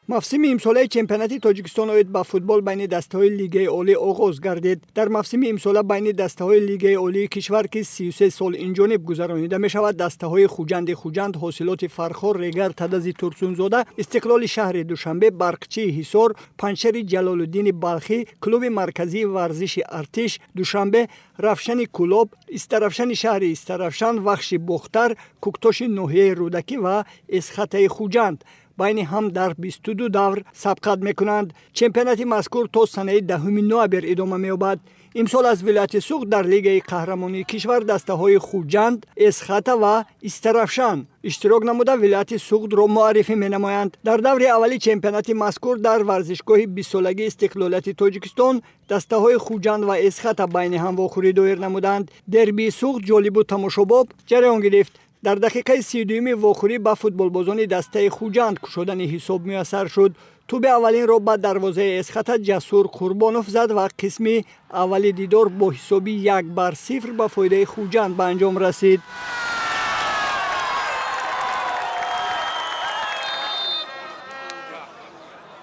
мавсими имсолаи чемпионати тоҷикистон оид ба футбол байни дастаҳои лигаи олӣ оғоз гардид. Дар мавсими имсола байни дастаҳои лигаи олии кишвар ки 33 сол инҷониб гузаронида мешавад, дастаҳои хуҷанди хуҷанд, ҳосилоти Фархор, Регар, Тадази Турсунзода, Истиқлоли шаҳри Душанбе, Барқчии Ҳисор, Панҷшари Ҷалолуддини Балхӣ, Клуби марказии варзиши Артиш Душанбе, Равшани Кулоб, Истаравшани шаҳри Истаравшан, Вахши Бухтар, Куктоши ноҳияи Рӯдакӣ ва Эсхатаи хуҷанд байни ҳам дар 22 давр сабқат мекунанд. Чемпионати мазкур то санаи 10 ноябр идома меёбад. имсол аз вилояти Суғд дар лигаи қаҳрамонии кишвар дастаҳои Хуҷанд, Эсхата ва Истаравшан иштирок намуда вилояти Суғдро муаррифӣ менамоянд. Дар даври аввали чемпионати мазкур дар варзишгоҳи 20-солагии Истиқлолияти Тоҷикистон дастаҳои Хуҷанд ва Эсхата байни ҳам вохӯрӣ доир намуданд. Дербии Суғд ҷолибу тамошобоб ҷараён гирифт. дар дақиқаи 32 вохӯрӣ ба футболбозони дастаи Хуҷанд кушодани ҳисоб муяссар шуд. туби аввалинро ба дарвозаи Эсхата Ҷасур Қурбонов зад ва қисми аввали дидор бо ҳисоби 1-0 ба фоидаи Хуҷанд ба анҷом расид.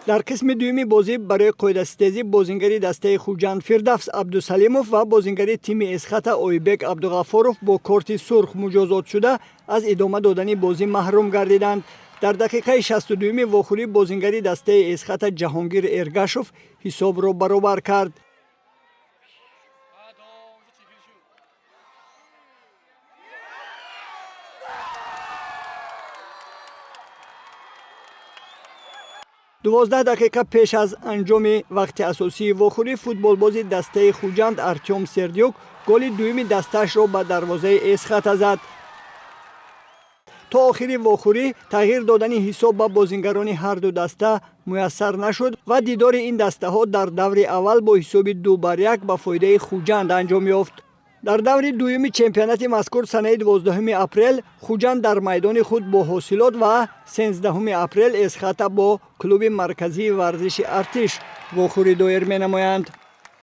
дар қисми дуюми бозӣ барои қоидаситезӣ бозингари дастаи Хуҷанд Фирдавс Абдусалимов ва бозингари тими Эсхата Ойбек Абдуғаффоров бо корти сурх муҷозот шуда аз идома додани бозӣ маҳрум гардиданд. дар дақиқаи 62 вохӯрӣ бозингари дастаи Эсхата Ҷаҳонгир Эргашов ҳисобро баробар кард. Дувоздаҳ дақиқа пеш аз анҷоми вақти асосии вохӯрӣ футболбози дастаи Хуҷанд Артём Сердюк голи дуюми дастаашро ба дарвозаи Эсхата зад. то охири вохӯрӣ тағйир додани ҳисоб ба бозингарони ҳарду даста муяссар нашуд ва дидори ин дастаҳо дар даври аввал бо ҳисоби 2-1 ба фоидаи Хуҷанд анҷом ёфт. дар даври дуюми чемпионати мазкур санаи 12 апрел Хуҷанд дар майдони худ бо ҳосилот ва 13 апрел Эсхата бо клуби марказии варзиши Артиш вохӯрӣ доир менамоянд.